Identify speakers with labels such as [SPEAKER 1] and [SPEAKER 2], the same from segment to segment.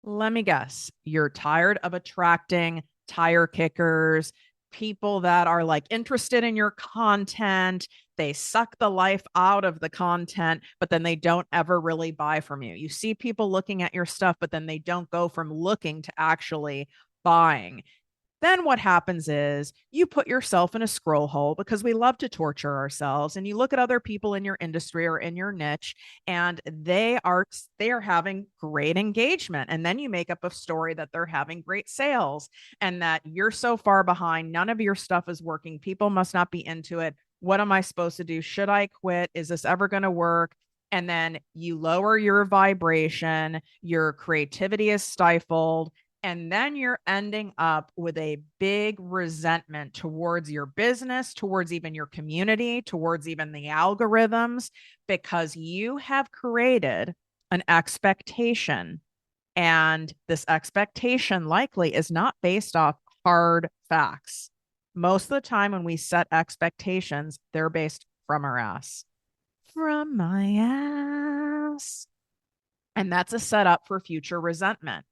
[SPEAKER 1] Let me guess. You're tired of attracting tire kickers, people that are like interested in your content. They suck the life out of the content, but then they don't ever really buy from you. You see people looking at your stuff, but then they don't go from looking to actually buying. Then what happens is you put yourself in a scroll hole because we love to torture ourselves, and you look at other people in your industry or in your niche, and they are having great engagement, and then you make up a story that they're having great sales and that you're so far behind, none of your stuff is working, people must not be into it. What am I supposed to do? Should I quit? Is this ever going to work? And then you lower your vibration, your creativity is stifled, and then you're ending up with a big resentment towards your business, towards even your community, towards even the algorithms, because you have created an expectation. And this expectation likely is not based off hard facts. Most of the time, when we set expectations, they're based from our ass. From my ass. And that's a setup for future resentment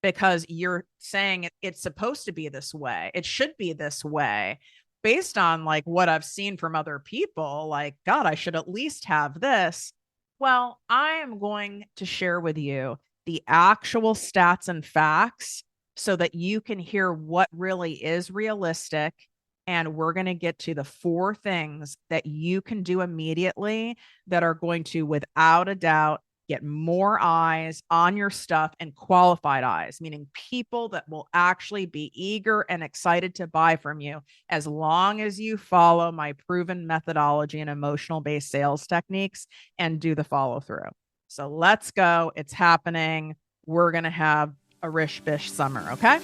[SPEAKER 1] because you're saying it's supposed to be this way. It should be this way based on like what I've seen from other people. Like, God, I should at least have this. Well, I am going to share with you the actual stats and facts so that you can hear what really is realistic. And we're going to get to the four things that you can do immediately that are going to, without a doubt, get more eyes on your stuff and qualified eyes, meaning people that will actually be eager and excited to buy from you as long as you follow my proven methodology and emotional based sales techniques and do the follow through. So let's go. It's happening. We're going to have a rish bish summer. Okay.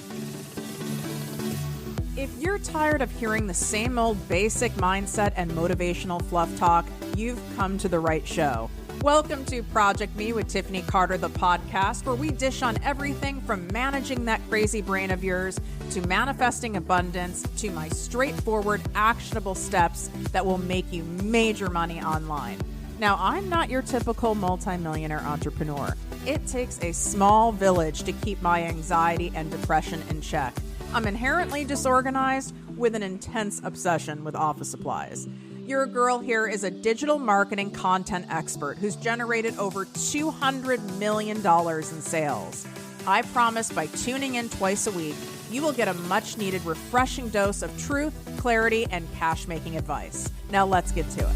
[SPEAKER 1] If you're tired of hearing the same old basic mindset and motivational fluff talk, you've come to the right show. Welcome to Project Me with Tiffany Carter, the podcast, where we dish on everything from managing that crazy brain of yours to manifesting abundance to my straightforward, actionable steps that will make you major money online. Now, I'm not your typical multimillionaire entrepreneur. It takes a small village to keep my anxiety and depression in check. I'm inherently disorganized with an intense obsession with office supplies. Your girl here is a digital marketing content expert who's generated over $200 million in sales. I promise by tuning in twice a week, you will get a much needed refreshing dose of truth, clarity, and cash making advice. Now let's get to it.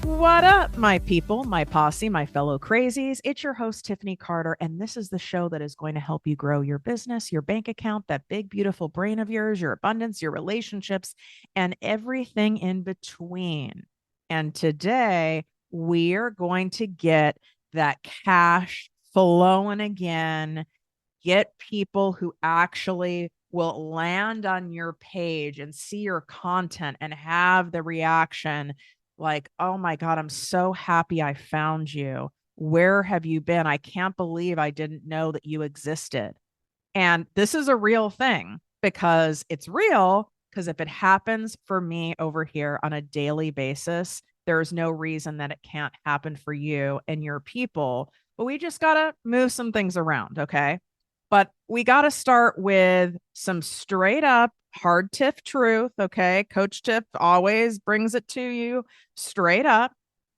[SPEAKER 1] What up, my people, my posse, my fellow crazies? It's your host, Tiffany Carter, and this is the show that is going to help you grow your business, your bank account, that big, beautiful brain of yours, your abundance, your relationships, and everything in between. And today, we are going to get that cash flowing again, get people who actually will land on your page and see your content and have the reaction like, oh my God, I'm so happy I found you. Where have you been? I can't believe I didn't know that you existed. And this is a real thing because it's real. Because if it happens for me over here on a daily basis, there's no reason that it can't happen for you and your people. But we just got to move some things around. Okay. But we got to start with some straight up hard TIFF truth. Okay. Coach TIFF always brings it to you straight up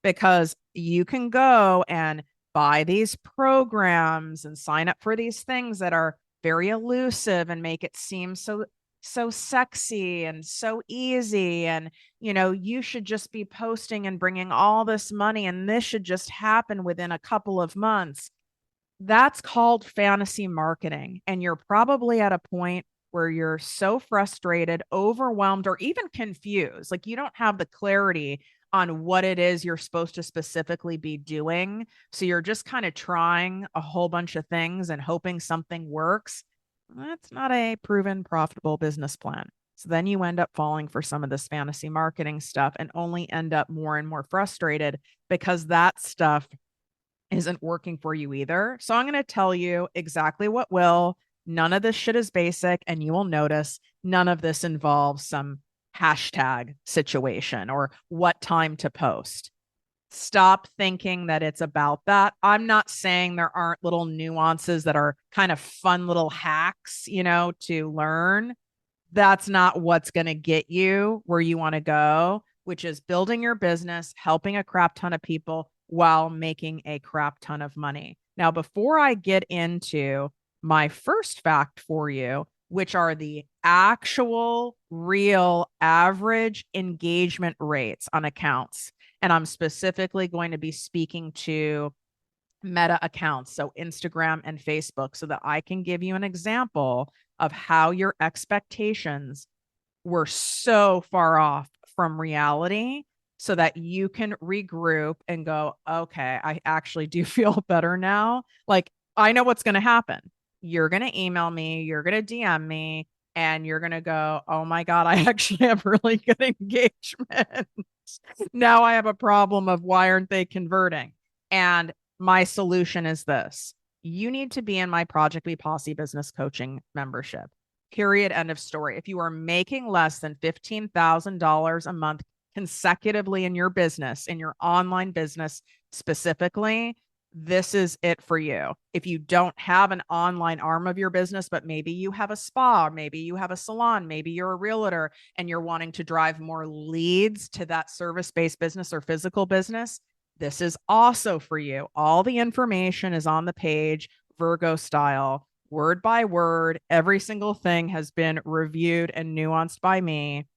[SPEAKER 1] because you can go and buy these programs and sign up for these things that are very elusive and make it seem so sexy and so easy. And, you should just be posting and bringing all this money and this should just happen within a couple of months. That's called fantasy marketing. And you're probably at a point where you're so frustrated, overwhelmed, or even confused. Like you don't have the clarity on what it is you're supposed to specifically be doing. So you're just kind of trying a whole bunch of things and hoping something works. That's not a proven profitable business plan. So then you end up falling for some of this fantasy marketing stuff and only end up more and more frustrated because that stuff isn't working for you either. So I'm going to tell you exactly what will. None of this shit is basic. And you will notice none of this involves some hashtag situation or what time to post. Stop thinking that it's about that. I'm not saying there aren't little nuances that are kind of fun little hacks, to learn. That's not what's going to get you where you want to go, which is building your business, helping a crap ton of people while making a crap ton of money. Now, before I get into my first fact for you, which are the actual real average engagement rates on accounts, and I'm specifically going to be speaking to Meta accounts, so Instagram and Facebook, so that I can give you an example of how your expectations were so far off from reality so that you can regroup and go, okay, I actually do feel better now. Like, I know what's going to happen. You're going to email me, you're going to DM me, and you're going to go, oh my God, I actually have really good engagement. Now I have a problem of why aren't they converting? And my solution is this: you need to be in my ProjectME Posse business coaching membership. Period. End of story. If you are making less than $15,000 a month consecutively in your business, in your online business specifically, this is it for you. If you don't have an online arm of your business, but maybe you have a spa, or maybe you have a salon, maybe you're a realtor and you're wanting to drive more leads to that service-based business or physical business, this is also for you. All the information is on the page, Virgo style, word by word. Every single thing has been reviewed and nuanced by me.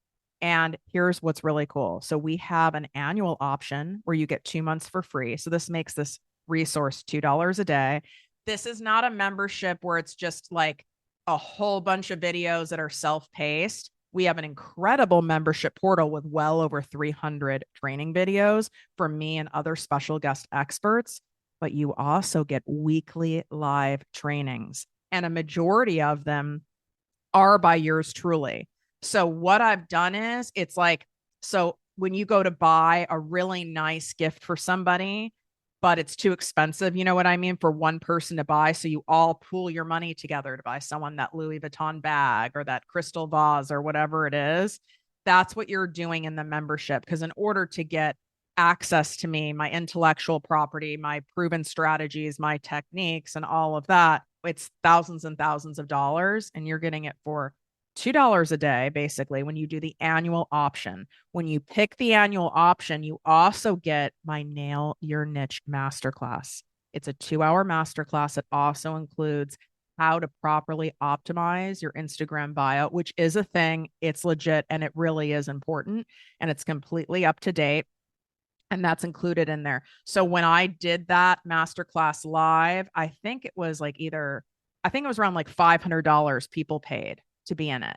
[SPEAKER 1] And here's what's really cool. So we have an annual option where you get 2 months for free. So this makes this resource $2 a day. This is not a membership where it's just like a whole bunch of videos that are self-paced. We have an incredible membership portal with well over 300 training videos from me and other special guest experts, but you also get weekly live trainings, and a majority of them are by yours truly. So what I've done is it's like, so when you go to buy a really nice gift for somebody, but it's too expensive, you know what I mean, for one person to buy. So you all pool your money together to buy someone that Louis Vuitton bag or that crystal vase or whatever it is. That's what you're doing in the membership. Because in order to get access to me, my intellectual property, my proven strategies, my techniques, and all of that, it's thousands and thousands of dollars. And you're getting it for $2 a day, basically, when you do the annual option. When you pick the annual option, you also get my Nail Your Niche Masterclass. It's a 2-hour masterclass. It also includes how to properly optimize your Instagram bio, which is a thing. It's legit and it really is important. And it's completely up to date. And that's included in there. So when I did that masterclass live, I think it was around like $500 people paid to be in it.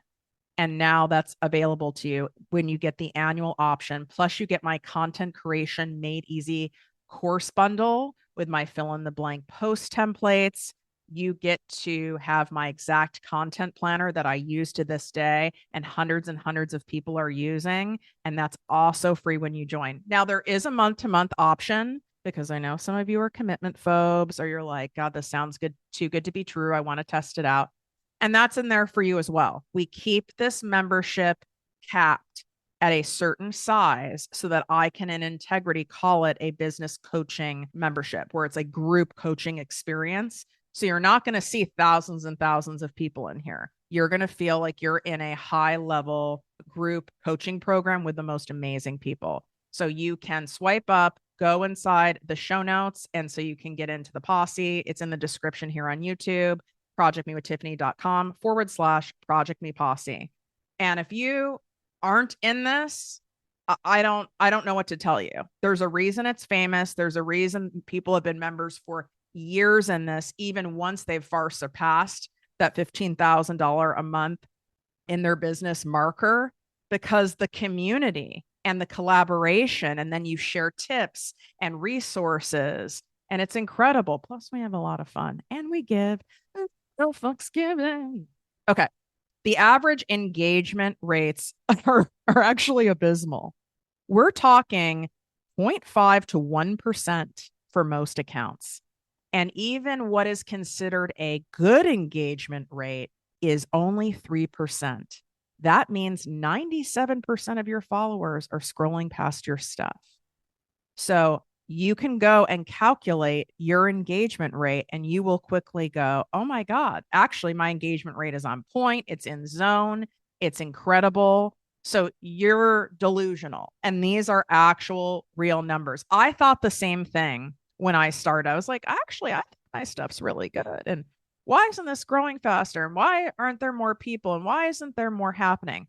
[SPEAKER 1] And now that's available to you when you get the annual option. Plus, you get my content creation made easy course bundle with my fill in the blank post templates. You get to have my exact content planner that I use to this day, and hundreds of people are using. And that's also free when you join. Now, there is a month-to-month option because I know some of you are commitment phobes, or you're like, God, this sounds good, too good to be true. I want to test it out. And that's in there for you as well. We keep this membership capped at a certain size so that I can, in integrity, call it a business coaching membership, where it's a group coaching experience. So you're not going to see thousands and thousands of people in here. You're going to feel like you're in a high level group coaching program with the most amazing people. So you can swipe up, go inside the show notes, and so you can get into the posse. It's in the description here on YouTube, projectmewithtiffany.com/projectme posse. And if you aren't in this, I don't know what to tell you. There's a reason it's famous. There's a reason people have been members for years in this, even once they've far surpassed that $15,000 a month in their business marker, because the community and the collaboration, and then you share tips and resources, and it's incredible. Plus, we have a lot of fun and we give. No fucks given. Okay. The average engagement rates are actually abysmal. We're talking 0.5 to 1% for most accounts. And even what is considered a good engagement rate is only 3%. That means 97% of your followers are scrolling past your stuff. So you can go and calculate your engagement rate and you will quickly go, oh my God, actually, my engagement rate is on point. It's in zone. It's incredible. So you're delusional. And these are actual real numbers. I thought the same thing when I started. I was like, actually, I think my stuff's really good. And why isn't this growing faster? And why aren't there more people? And why isn't there more happening?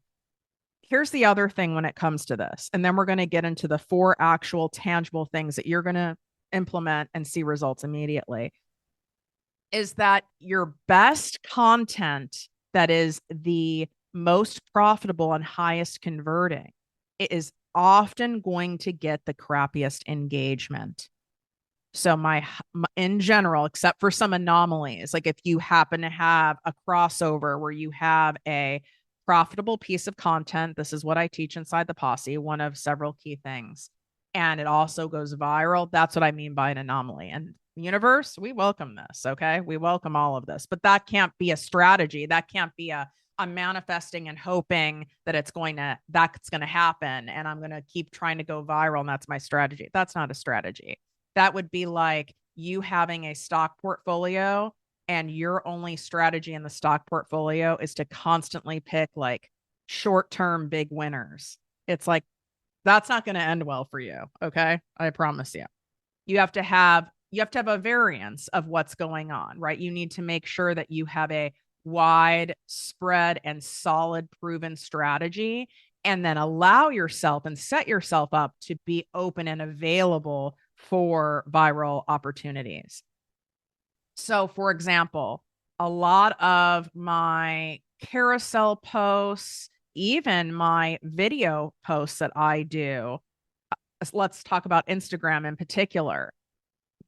[SPEAKER 1] Here's the other thing when it comes to this. And then we're going to get into the 4 actual tangible things that you're going to implement and see results immediately. Is that your best content that is the most profitable and highest converting, it is often going to get the crappiest engagement. So in general, except for some anomalies, like if you happen to have a crossover where you have a profitable piece of content, this is what I teach inside the posse, one of several key things, and it also goes viral, that's what I mean by an anomaly. And universe, we welcome this, okay? We welcome all of this, but that can't be a strategy. That can't be I'm manifesting and hoping that that's going to happen, and I'm going to keep trying to go viral, and that's my strategy. That's not a strategy. That would be like you having a stock portfolio and your only strategy in the stock portfolio is to constantly pick like short-term big winners. It's like, that's not going to end well for you. Okay. I promise you. You have to have a variance of what's going on, right? You need to make sure that you have a wide spread and solid proven strategy, and then allow yourself and set yourself up to be open and available for viral opportunities. So, for example, a lot of my carousel posts, even my video posts that I do, let's talk about Instagram in particular,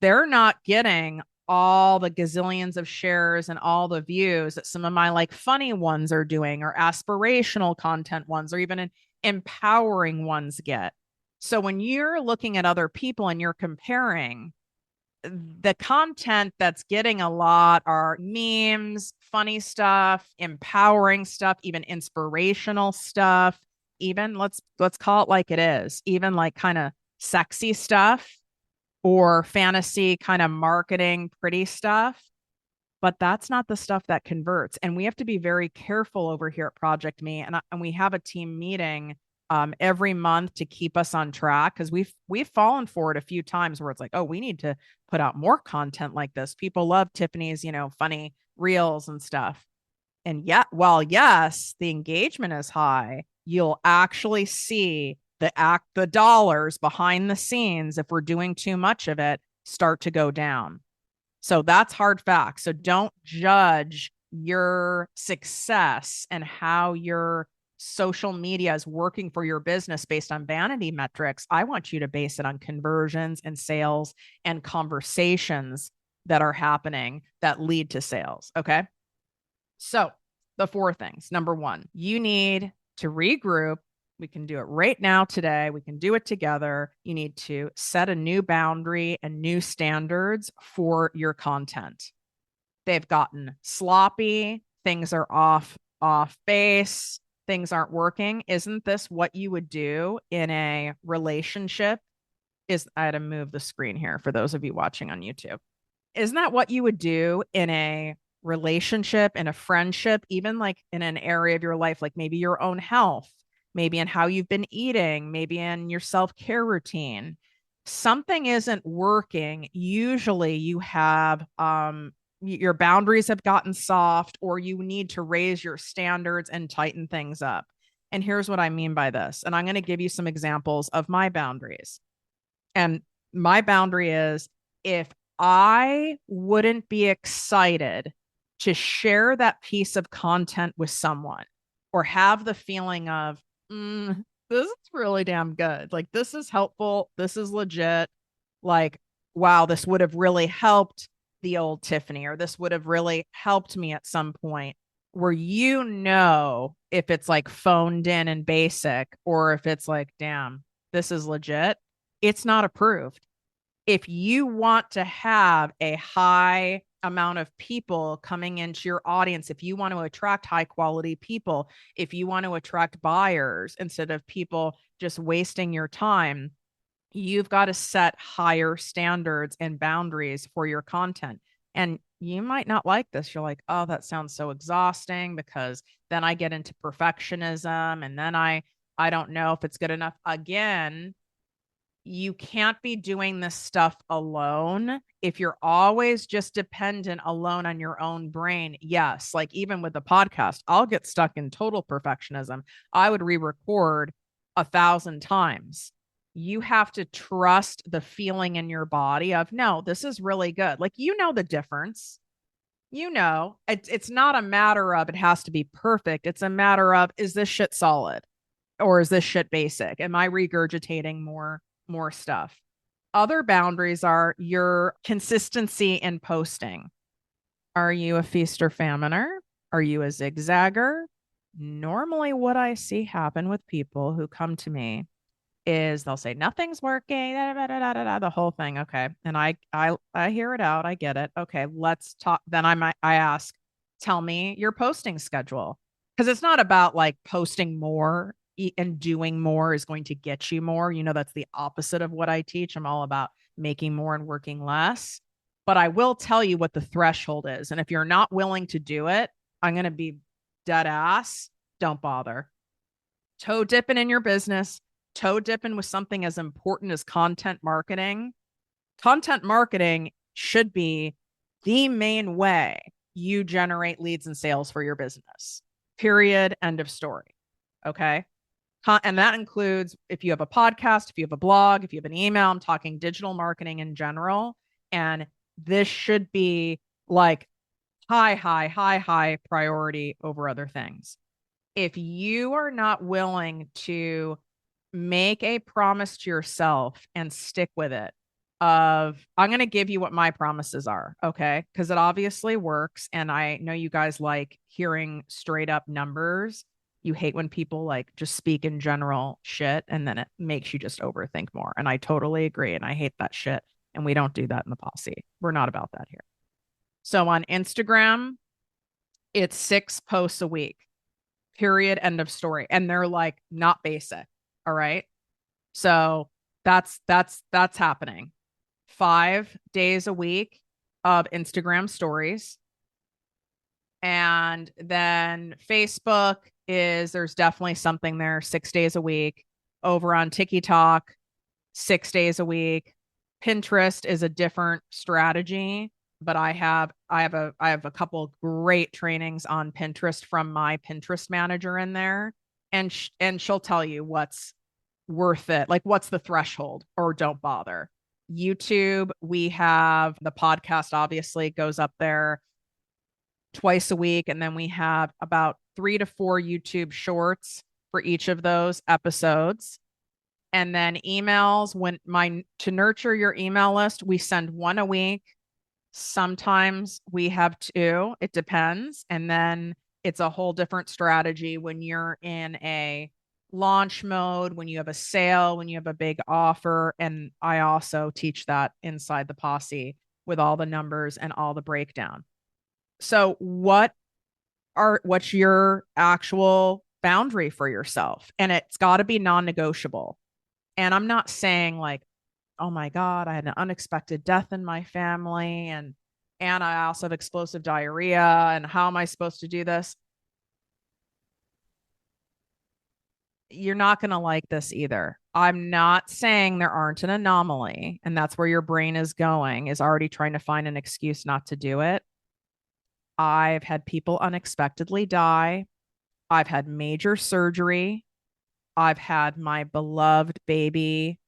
[SPEAKER 1] they're not getting all the gazillions of shares and all the views that some of my like funny ones are doing, or aspirational content ones, or even empowering ones get. So when you're looking at other people and you're comparing, the content that's getting a lot are memes, funny stuff, empowering stuff, even inspirational stuff, even let's call it like it is, even like kind of sexy stuff or fantasy kind of marketing, pretty stuff. But that's not the stuff that converts. And we have to be very careful over here at ProjectME. And we have a team meeting every month to keep us on track, because we've fallen for it a few times where it's like, oh, we need to put out more content like this. People love Tiffany's, funny reels and stuff. And yet, while yes, the engagement is high, you'll actually see the dollars behind the scenes, if we're doing too much of it, start to go down. So that's hard facts. So don't judge your success and how your social media is working for your business based on vanity metrics. I want you to base it on conversions and sales and conversations that are happening that lead to sales. Okay. So the 4 things. Number 1, you need to regroup. We can do it right now today. We can do it together. You need to set a new boundary and new standards for your content. They've gotten sloppy. Things are off base. Things aren't working. Isn't this what you would do in a relationship? I had to move the screen here for those of you watching on YouTube. Isn't that what you would do in a relationship, in a friendship, even like in an area of your life, like maybe your own health, maybe in how you've been eating, maybe in your self-care routine? Something isn't working. Usually you have your boundaries have gotten soft, or you need to raise your standards and tighten things up. And here's what I mean by this. And I'm going to give you some examples of my boundaries. And my boundary is, if I wouldn't be excited to share that piece of content with someone, or have the feeling of, this is really damn good. Like, this is helpful. This is legit. Like, wow, this would have really helped the old Tiffany, or this would have really helped me at some point, where if it's like phoned in and basic, or if it's like, damn, this is legit, it's not approved. If you want to have a high amount of people coming into your audience, if you want to attract high quality people, if you want to attract buyers instead of people just wasting your time, You've got to set higher standards and boundaries for your content. And you might not like this. You're like, oh, that sounds so exhausting because then I get into perfectionism and then I don't know if it's good enough. Again, you can't be doing this stuff alone. If you're always just dependent alone on your own brain, yes, like even with the podcast, I'll get stuck in total perfectionism. I would re-record 1,000 times. You have to trust the feeling in your body of, no, this is really good. Like, you know, the difference. You know, it's not a matter of it has to be perfect. It's a matter of, is this shit solid or is this shit basic? Am I regurgitating more stuff? Other boundaries are your consistency in posting. Are you a feast or faminer? Are you a zigzagger? Normally, what I see happen with people who come to me is they'll say nothing's working, the whole thing. Okay, and I hear it out. I get it. Okay, let's talk. Then I ask, tell me your posting schedule, because it's not about like posting more and doing more is going to get you more. You know, that's the opposite of what I teach. I'm all about making more and working less. But I will tell you what the threshold is, and if you're not willing to do it, I'm going to be dead ass. Don't bother. Toe dipping in your business, toe dipping with something as important as content marketing. Content marketing should be the main way you generate leads and sales for your business. Period. End of story. Okay. And that includes if you have a podcast, if you have a blog, if you have an email. I'm talking digital marketing in general. And this should be like high priority over other things. If you are not willing to make a promise to yourself and stick with it of, I'm going to give you what my promises are, okay? Because it obviously works. And I know you guys like hearing straight up numbers. You hate when people like just speak in general shit and then it makes you just overthink more. And I totally agree. And I hate that shit. And we don't do that in the posse. We're not about that here. So on Instagram, it's 6 posts a week. Period. End of story. And they're like not basic. All right. So that's happening. 5 days a week of Instagram stories. And then Facebook there's definitely something there 6 days a week. Over on TikTok, 6 days a week. Pinterest is a different strategy, but I have a couple great trainings on Pinterest from my Pinterest manager in there, and she'll tell you what's worth it, like what's the threshold, or don't bother. YouTube, we have the podcast obviously goes up there twice a week, and then we have about 3 to 4 YouTube shorts for each of those episodes. And then emails, to nurture your email list, we send one a week. Sometimes we have 2. It depends. And then it's a whole different strategy when you're in a launch mode, when you have a sale, when you have a big offer. And I also teach that inside the posse with all the numbers and all the breakdown. So what's your actual boundary for yourself? And it's got to be non-negotiable. And I'm not saying like, oh my God, I had an unexpected death in my family and I also have explosive diarrhea and how am I supposed to do this? You're not going to like this either. I'm not saying there aren't an anomaly, and that's where your brain is going, is already trying to find an excuse not to do it. I've had people unexpectedly die. I've had major surgery. I've had my beloved baby,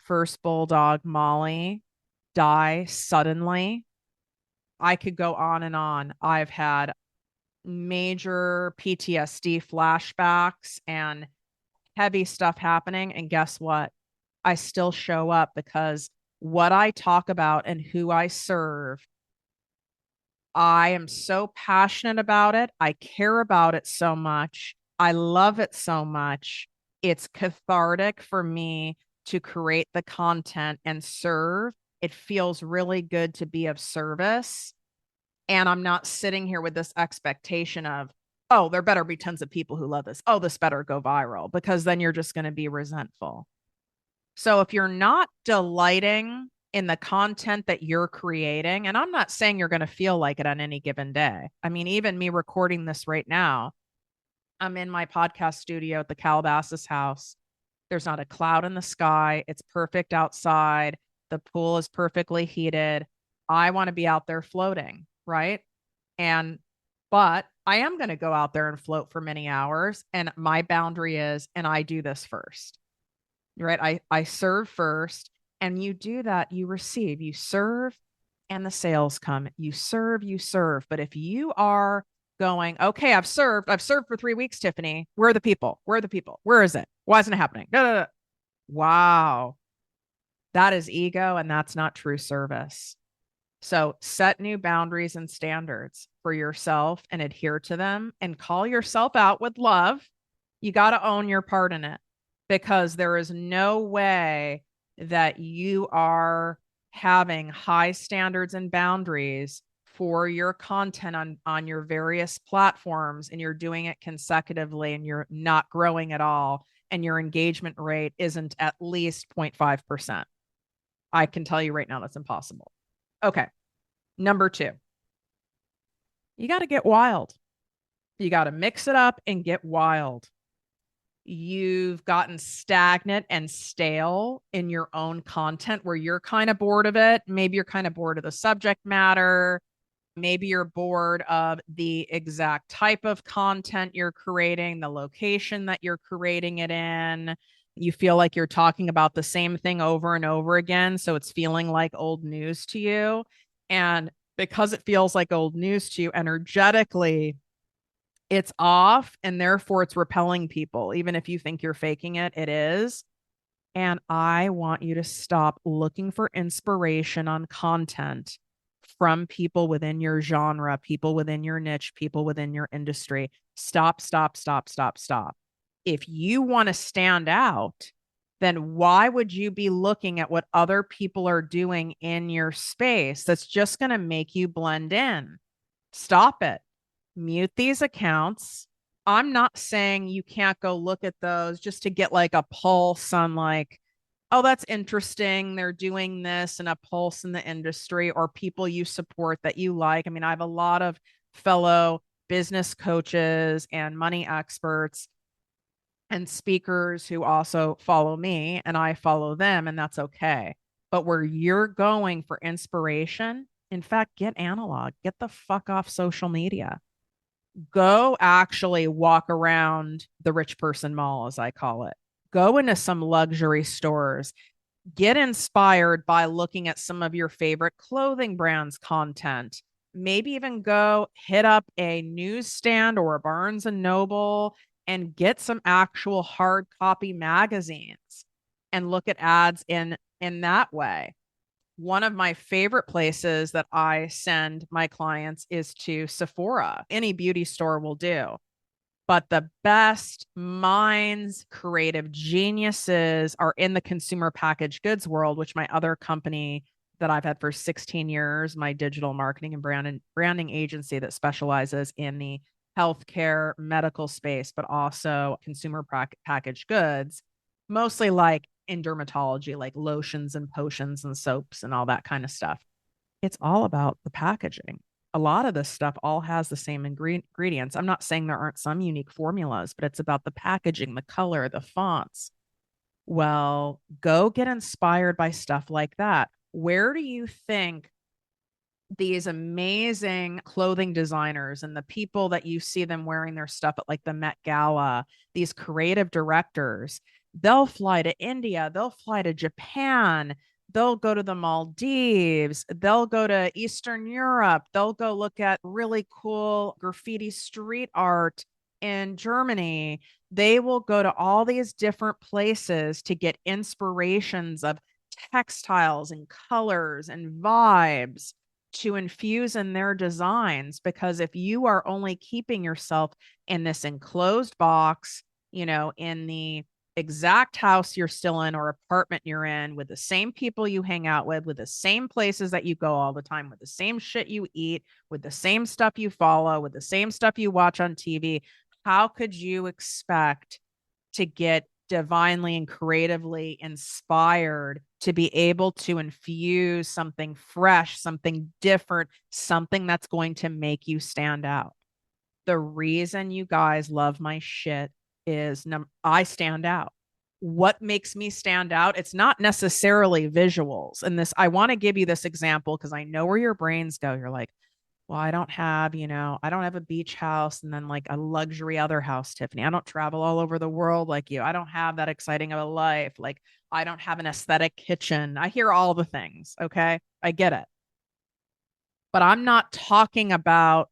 [SPEAKER 1] first bulldog, Molly, die suddenly. I could go on and on. I've had major PTSD flashbacks and heavy stuff happening. And guess what? I still show up because what I talk about and who I serve, I am so passionate about it. I care about it so much. I love it so much. It's cathartic for me to create the content and serve. It feels really good to be of service. And I'm not sitting here with this expectation of, oh, there better be tons of people who love this. Oh, this better go viral, because then you're just going to be resentful. So if you're not delighting in the content that you're creating, and I'm not saying you're going to feel like it on any given day. I mean, even me recording this right now, I'm in my podcast studio at the Calabasas house. There's not a cloud in the sky. It's perfect outside. The pool is perfectly heated. I want to be out there floating, right? And, but I am going to go out there and float for many hours. And my boundary is, and I do this first, right? I serve first. And you do that, you receive, you serve, and the sales come. You serve, you serve. But if you are going, okay, I've served for 3 weeks, Tiffany. Where are the people? Where are the people? Where is it? Why isn't it happening? No, no, no. Wow. That is ego, and that's not true service. So set new boundaries and standards for yourself and adhere to them and call yourself out with love. You got to own your part in it, because there is no way that you are having high standards and boundaries for your content on your various platforms, and you're doing it consecutively and you're not growing at all, and your engagement rate isn't at least 0.5%. I can tell you right now that's impossible. Okay. Number 2, you got to get wild. You got to mix it up and get wild. You've gotten stagnant and stale in your own content where you're kind of bored of it. Maybe you're kind of bored of the subject matter. Maybe you're bored of the exact type of content you're creating, the location that you're creating it in. You feel like you're talking about the same thing over and over again. So it's feeling like old news to you. And because it feels like old news to you energetically, it's off, and therefore it's repelling people. Even if you think you're faking it, it is. And I want you to stop looking for inspiration on content from people within your genre, people within your niche, people within your industry. Stop, stop, stop, stop, stop. If you want to stand out, then why would you be looking at what other people are doing in your space that's just going to make you blend in? Stop it. Mute these accounts. I'm not saying you can't go look at those just to get like a pulse on like, oh, that's interesting. They're doing this, and a pulse in the industry, or people you support that you like. I mean, I have a lot of fellow business coaches and money experts and speakers who also follow me, and I follow them, and that's okay. But where you're going for inspiration, in fact, get analog, get the fuck off social media. Go actually walk around the rich person mall, as I call it. Go into some luxury stores. Get inspired by looking at some of your favorite clothing brands' content. Maybe even go hit up a newsstand or a Barnes and Noble and get some actual hard copy magazines and look at ads in that way. One of my favorite places that I send my clients is to Sephora. Any beauty store will do. But the best minds, creative geniuses are in the consumer packaged goods world, which my other company that I've had for 16 years, my digital marketing and branding agency that specializes in the healthcare medical space, but also consumer packaged goods, mostly like in dermatology, like lotions and potions and soaps and all that kind of stuff. It's all about the packaging. A lot of this stuff all has the same ingredients. I'm not saying there aren't some unique formulas, but it's about the packaging, the color, the fonts. Well, go get inspired by stuff like that. Where do you think these amazing clothing designers and the people that you see them wearing their stuff at like the Met Gala, these creative directors, they'll fly to India, they'll fly to Japan, they'll go to the Maldives, they'll go to Eastern Europe, they'll go look at really cool graffiti street art in Germany. They will go to all these different places to get inspirations of textiles and colors and vibes to infuse in their designs. Because if you are only keeping yourself in this enclosed box, in the exact house you're still in or apartment you're in, with the same people you hang out with the same places that you go all the time, with the same shit you eat, with the same stuff you follow, with the same stuff you watch on TV, how could you expect to get divinely and creatively inspired to be able to infuse something fresh, something different, something that's going to make you stand out. The reason you guys love my shit is I stand out. What makes me stand out? It's not necessarily visuals. And this, I want to give you this example because I know where your brains go. You're like, well, I don't have, I don't have a beach house and then like a luxury other house, Tiffany. I don't travel all over the world like you. I don't have that exciting of a life. Like, I don't have an aesthetic kitchen. I hear all the things. Okay. I get it. But I'm not talking about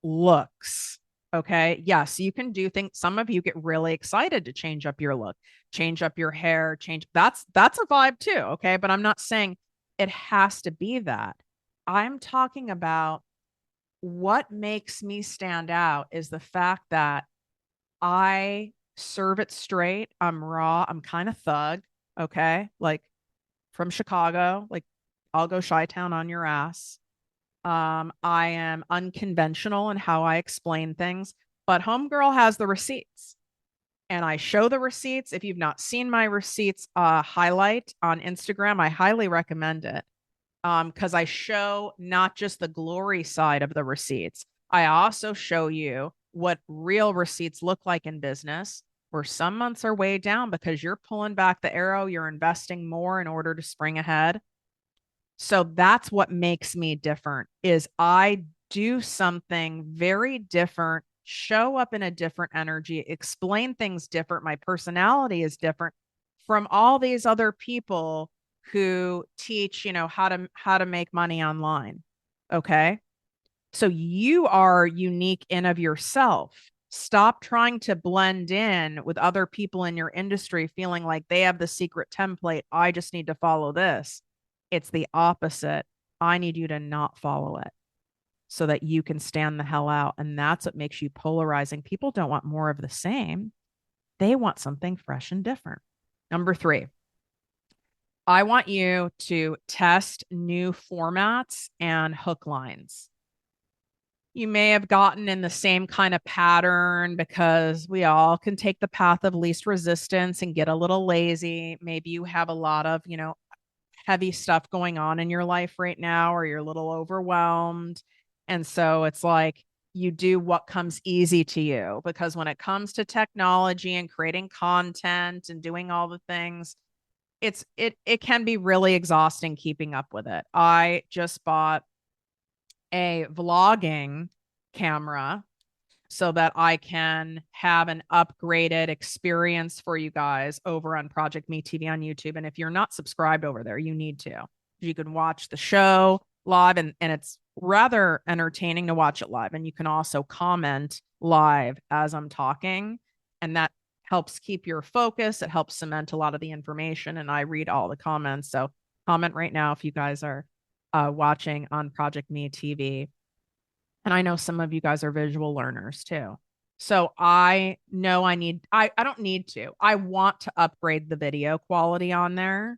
[SPEAKER 1] looks. Okay. Yes, you can do things. Some of you get really excited to change up your look, change up your hair, change. That's a vibe too. Okay. But I'm not saying it has to be that. I'm talking about what makes me stand out is the fact that I serve it straight. I'm raw. I'm kind of thug. Okay. Like from Chicago, like I'll go Chi-Town on your ass. I am unconventional in how I explain things, but Homegirl has the receipts and I show the receipts. If you've not seen my receipts highlight on Instagram, I highly recommend it because I show not just the glory side of the receipts. I also show you what real receipts look like in business, where some months are way down because you're pulling back the arrow, you're investing more in order to spring ahead. So that's what makes me different is I do something very different, show up in a different energy, explain things different. My personality is different from all these other people who teach, how to make money online. Okay? So you are unique in of yourself. Stop trying to blend in with other people in your industry feeling like they have the secret template. I just need to follow this. It's the opposite. I need you to not follow it so that you can stand the hell out. And that's what makes you polarizing. People don't want more of the same. They want something fresh and different. Number 3, I want you to test new formats and hook lines. You may have gotten in the same kind of pattern because we all can take the path of least resistance and get a little lazy. Maybe you have a lot of, heavy stuff going on in your life right now, or you're a little overwhelmed. And so it's like you do what comes easy to you, because when it comes to technology and creating content and doing all the things, it can be really exhausting keeping up with it. I just bought a vlogging camera so that I can have an upgraded experience for you guys over on ProjectME TV on YouTube. And if you're not subscribed over there, you need to. You can watch the show live, and it's rather entertaining to watch it live. And you can also comment live as I'm talking. And that helps keep your focus. It helps cement a lot of the information. And I read all the comments. So comment right now if you guys are watching on ProjectME TV. And I know some of you guys are visual learners too. So I know I don't need to. I want to upgrade the video quality on there.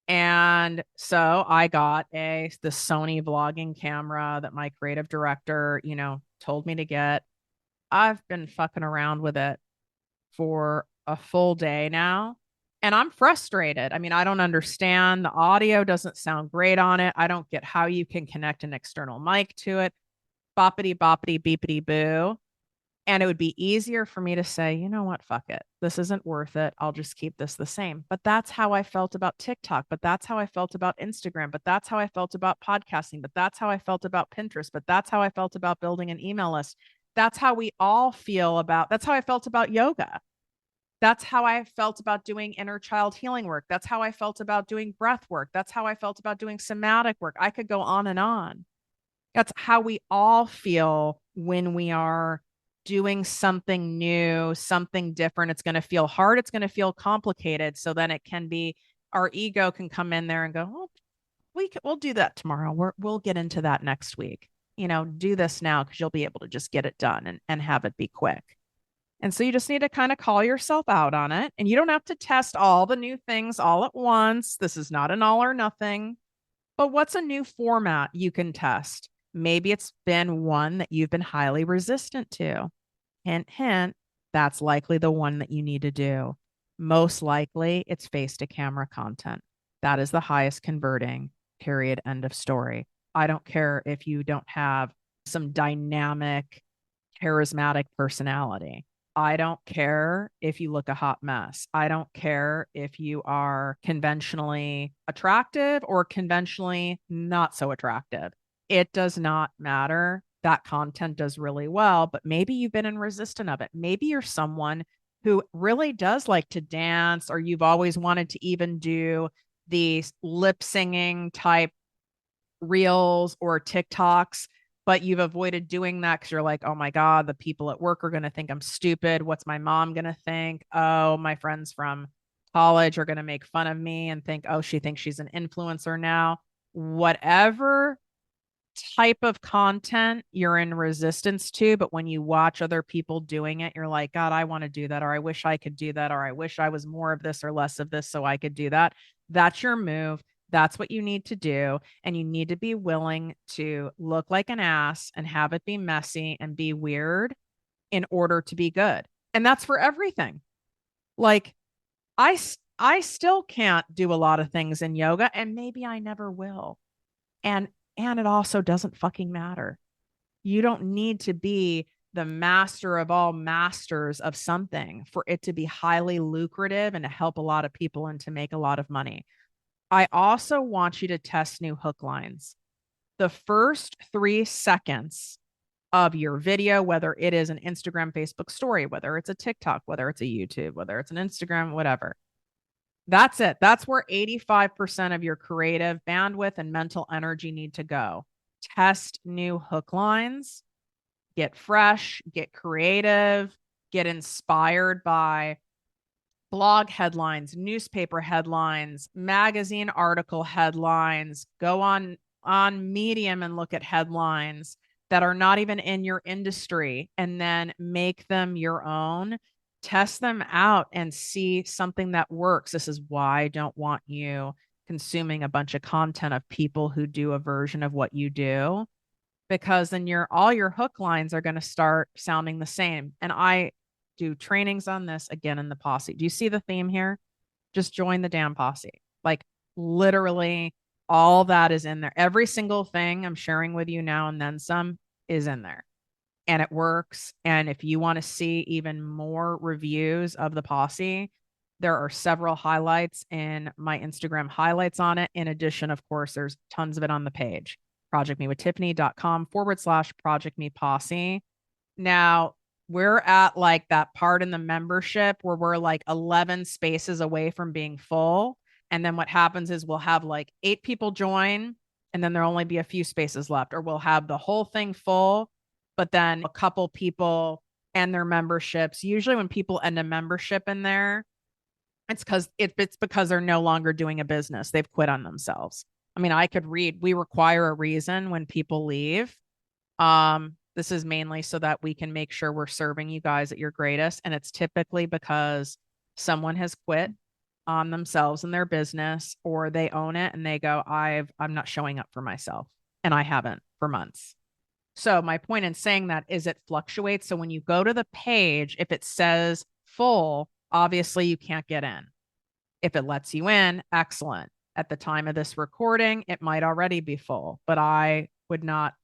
[SPEAKER 1] And so I got the Sony vlogging camera that my creative director, told me to get. I've been fucking around with it for a full day now. And I'm frustrated. I mean, I don't understand. The audio doesn't sound great on it. I don't get how you can connect an external mic to it. Boppity boppity beepity boo. And it would be easier for me to say, you know what, fuck it. This isn't worth it. I'll just keep this the same. But that's how I felt about TikTok. But that's how I felt about Instagram. But that's how I felt about podcasting. But that's how I felt about Pinterest. But that's how I felt about building an email list. That's how we all feel about, that's how I felt about yoga. That's how I felt about doing inner child healing work. That's how I felt about doing breath work. That's how I felt about doing somatic work. I could go on and on. That's how we all feel when we are doing something new, something different. It's going to feel hard. It's going to feel complicated. So then it can be, our ego can come in there and go, well, we'll do that tomorrow. We'll get into that next week. Do this now because you'll be able to just get it done and have it be quick. And so you just need to kind of call yourself out on it. And you don't have to test all the new things all at once. This is not an all or nothing. But what's a new format you can test? Maybe it's been one that you've been highly resistant to. Hint, hint, that's likely the one that you need to do. most likely it's face to camera content. That is the highest converting, period, end of story. I don't care if you don't have some dynamic, charismatic personality. I don't care if you look a hot mess. I don't care if you are conventionally attractive or conventionally not so attractive. It does not matter. That content does really well, but maybe you've been in resistant of it. Maybe you're someone who really does like to dance, or you've always wanted to even do the lip singing type reels or TikToks, but you've avoided doing that because you're like, oh my God, the people at work are going to think I'm stupid. What's my mom going to think? Oh, my friends from college are going to make fun of me and think, oh, she thinks she's an influencer now. Whatever type of content you're in resistance to, but when you watch other people doing it, you're like, God, I want to do that, or I wish I could do that, or I wish I was more of this or less of this so I could do that. That's your move. That's what you need to do. And you need to be willing to look like an ass and have it be messy and be weird in order to be good. And that's for everything. Like, I, I still can't do a lot of things in yoga, and maybe I never will. And it also doesn't fucking matter. You don't need to be the master of all masters of something for it to be highly lucrative and to help a lot of people and to make a lot of money. I also want you to test new hook lines. The first 3 seconds of your video, whether it is an Instagram, Facebook story, whether it's a TikTok, whether it's a YouTube, whether it's an Instagram, whatever, that's it. That's where 85% of your creative bandwidth and mental energy need to go. Test new hook lines, get fresh, get creative, get inspired by blog headlines, newspaper headlines, magazine article headlines. Go on Medium and look at headlines that are not even in your industry, and then make them your own. Test them out and see something that works. This is why I don't want you consuming a bunch of content of people who do a version of what you do, because then all your hook lines are going to start sounding the same. And I do trainings on this again in the posse. Do you see the theme here? Just join the damn posse. Like, literally all that is in there. Every single thing I'm sharing with you now and then some is in there, and it works. And if you want to see even more reviews of the posse, there are several highlights in my Instagram highlights on it. In addition, of course, there's tons of it on the page, projectmewithtiffany.com/projectme posse. Now, we're at like that part in the membership where we're like 11 spaces away from being full. And then what happens is we'll have like 8 people join, and then there'll only be a few spaces left, or we'll have the whole thing full, but then a couple people end their memberships. Usually when people end a membership in there, it's because they're no longer doing a business. They've quit on themselves. I mean, I could read, we require a reason when people leave. This is mainly so that we can make sure we're serving you guys at your greatest. And it's typically because someone has quit on themselves and their business, or they own it and they go, I'm not showing up for myself. And I haven't for months. So my point in saying that is it fluctuates. So when you go to the page, if it says full, obviously you can't get in. If it lets you in, excellent. At the time of this recording, it might already be full, but I would not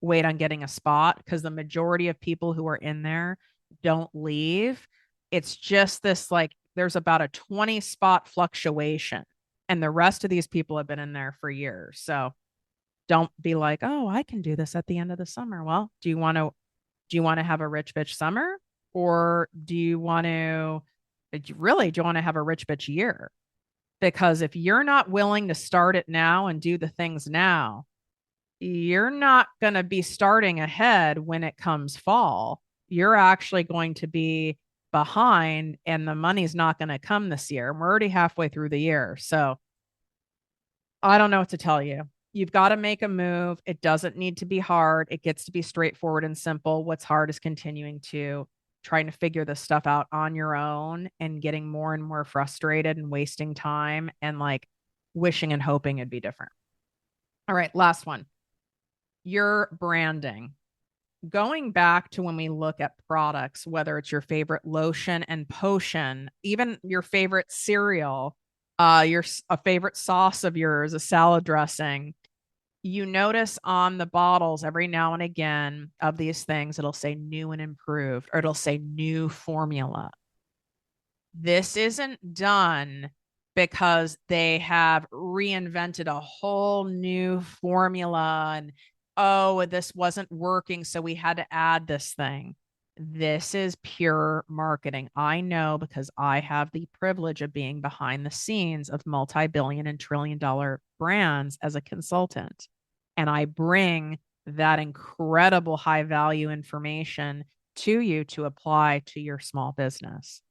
[SPEAKER 1] wait on getting a spot, because the majority of people who are in there don't leave. It's just this, like, there's about a 20 spot fluctuation, and the rest of these people have been in there for years. So don't be like, oh, I can do this at the end of the summer. Well, do you want to have a rich bitch summer, or do you want to have a rich bitch year? Because if you're not willing to start it now and do the things now, you're not going to be starting ahead when it comes fall. You're actually going to be behind, and the money's not going to come this year. We're already halfway through the year. So I don't know what to tell you. You've got to make a move. It doesn't need to be hard. It gets to be straightforward and simple. What's hard is continuing to trying to figure this stuff out on your own and getting more and more frustrated and wasting time and like wishing and hoping it'd be different. All right, last one. Your branding. going back to when we look at products, whether it's your favorite lotion and potion, even your favorite cereal, your a favorite sauce of yours, a salad dressing, you notice on the bottles every now and again of these things, it'll say new and improved, or it'll say new formula. This isn't done because they have reinvented a whole new formula and, oh, this wasn't working, so we had to add this thing. This is pure marketing. I know because I have the privilege of being behind the scenes of multi-billion and trillion-dollar brands as a consultant. And I bring that incredible high value information to you to apply to your small business.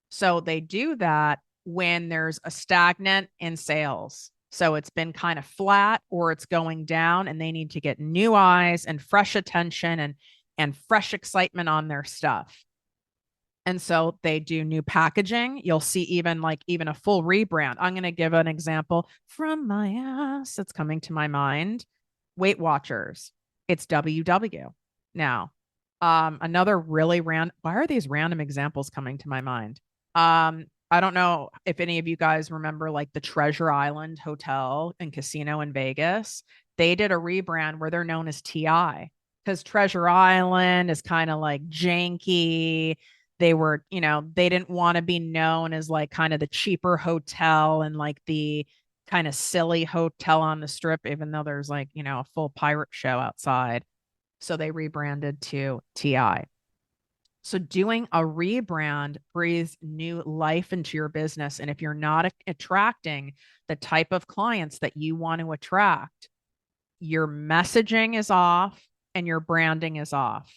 [SPEAKER 1] So they do that when there's a stagnant in sales. So it's been kind of flat or it's going down and they need to get new eyes and fresh attention and fresh excitement on their stuff. And so they do new packaging. You'll see even a full rebrand. I'm going to give an example from my ass. It's coming to my mind. Weight Watchers. It's WW now. Another really random. Why are these random examples coming to my mind? I don't know if any of you guys remember like the Treasure Island Hotel and Casino in Vegas. They did a rebrand where they're known as TI because Treasure Island is kind of like janky. They were, they didn't want to be known as like kind of the cheaper hotel and like the kind of silly hotel on the strip, even though there's like, a full pirate show outside. So they rebranded to TI. So doing a rebrand breathes new life into your business. And if you're not attracting the type of clients that you want to attract, your messaging is off and your branding is off.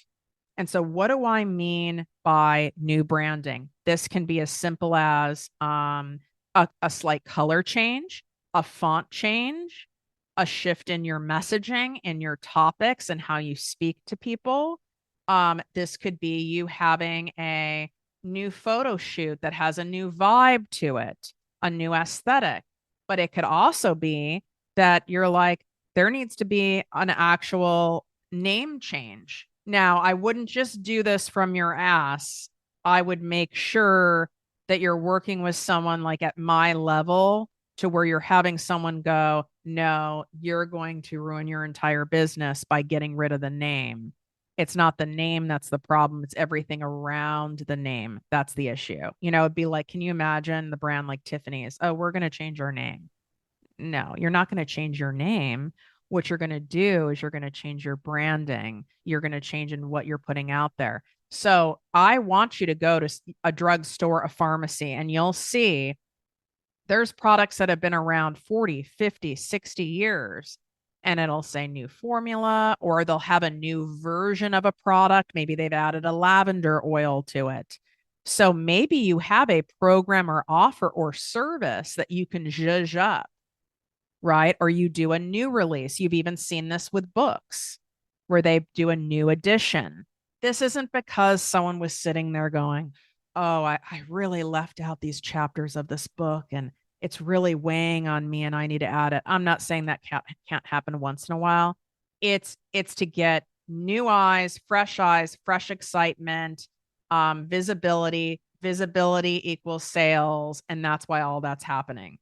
[SPEAKER 1] And so what do I mean by new branding? This can be as simple as a slight color change, a font change, a shift in your messaging and your topics and how you speak to people. This could be you having a new photo shoot that has a new vibe to it, a new aesthetic. But it could also be that you're like, there needs to be an actual name change. Now, I wouldn't just do this from your ass. I would make sure that you're working with someone like at my level to where you're having someone go, no, you're going to ruin your entire business by getting rid of the name. It's not the name that's the problem. It's everything around the name. That's the issue. It'd be like, can you imagine the brand like Tiffany's? Oh, we're going to change our name. No, you're not going to change your name. What you're going to do is you're going to change your branding. You're going to change in what you're putting out there. So I want you to go to a drugstore, a pharmacy, and you'll see there's products that have been around 40, 50, 60 years. And it'll say new formula, or they'll have a new version of a product. Maybe they've added a lavender oil to it. So maybe you have a program or offer or service that you can zhuzh up, right? Or you do a new release. You've even seen this with books where they do a new edition. This isn't because someone was sitting there going, oh, I really left out these chapters of this book and it's really weighing on me and I need to add it. I'm not saying that can't happen once in a while. It's to get new eyes, fresh excitement, visibility. Visibility equals sales. And that's why all that's happening.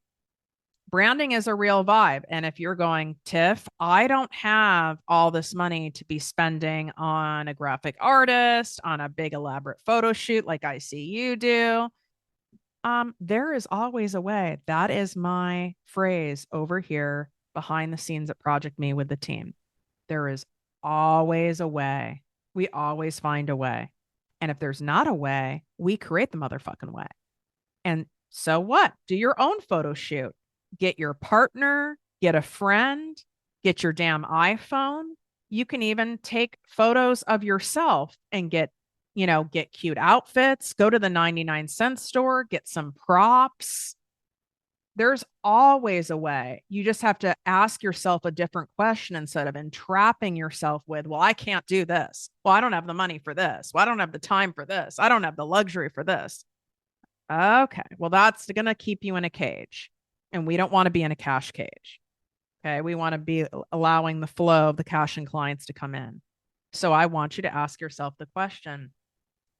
[SPEAKER 1] Branding is a real vibe. And if you're going, TIFF, I don't have all this money to be spending on a graphic artist, on a big elaborate photo shoot like I see you do. There is always a way. That is my phrase over here behind the scenes at ProjectME with the team. There is always a way. We always find a way. And if there's not a way, we create the motherfucking way. And so what? Do your own photo shoot. Get your partner, get a friend, get your damn iPhone. You can even take photos of yourself and get cute outfits, go to the 99-cent store, get some props. There's always a way. You just have to ask yourself a different question instead of entrapping yourself with, well, I can't do this. Well, I don't have the money for this. Well, I don't have the time for this. I don't have the luxury for this. Okay. Well, that's going to keep you in a cage. And we don't want to be in a cash cage. Okay. We want to be allowing the flow of the cash and clients to come in. So I want you to ask yourself the question,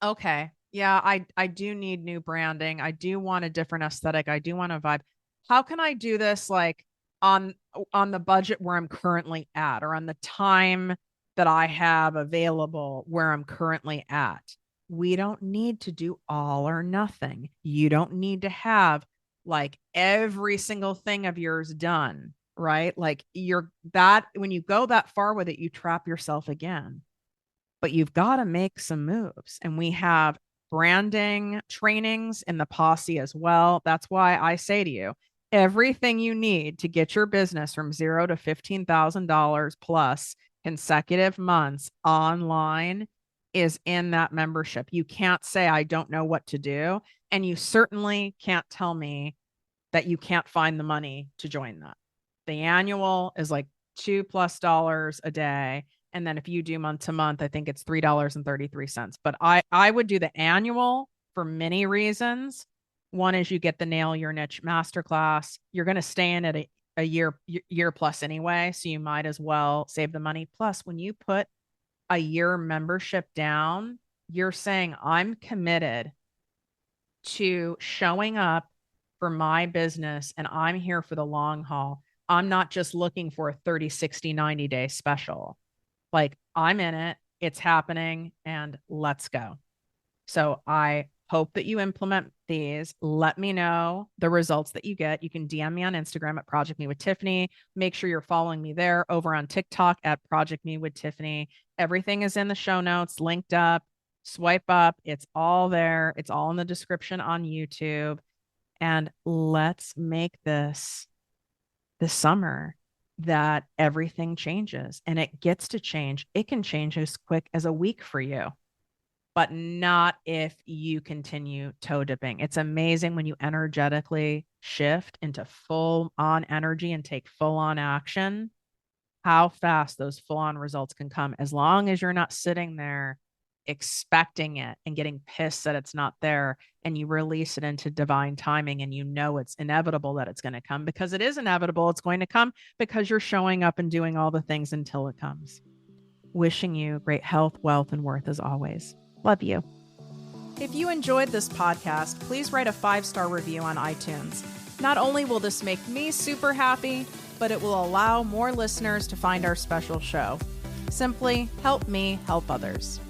[SPEAKER 1] okay, yeah, I do need new branding. I do want a different aesthetic. I do want a vibe. How can I do this like on on the budget where I'm currently at, or on the time that I have available where I'm currently at? We don't need to do all or nothing. You don't need to have like every single thing of yours done, right? Like you're that when you go that far with it, you trap yourself again. But you've got to make some moves. And we have branding trainings in the posse as well. That's why I say to you, everything you need to get your business from zero to $15,000 plus consecutive months online is in that membership. You can't say, I don't know what to do. And you certainly can't tell me that you can't find the money to join that. The annual is like $2+ a day. And then if you do month to month, I think it's $3.33. But I would do the annual for many reasons. One is you get the Nail Your Niche masterclass. You're going to stay in it a year plus anyway. So you might as well save the money. Plus, when you put a year membership down, you're saying, I'm committed to showing up for my business and I'm here for the long haul. I'm not just looking for a 30, 60, 90-day special. Like I'm in it, it's happening, and let's go. So I hope that you implement these. Let me know the results that you get. You can DM me on Instagram at Project Me with Tiffany. Make sure you're following me there, over on TikTok at Project Me with Tiffany. Everything is in the show notes, linked up. Swipe up. It's all there. It's all in the description on YouTube. And let's make this summer that everything changes, and it gets to change. It can change as quick as a week for you, but not if you continue toe dipping. It's amazing when you energetically shift into full on energy and take full on action, how fast those full on results can come, as long as you're not sitting there expecting it and getting pissed that it's not there, and you release it into divine timing, and you know it's inevitable that it's going to come, because it is inevitable. It's going to come because you're showing up and doing all the things until it comes. Wishing you great health, wealth, and worth as always. Love you. If you enjoyed this podcast, please write a 5-star review on iTunes. Not only will this make me super happy, but it will allow more listeners to find our special show. Simply help me help others.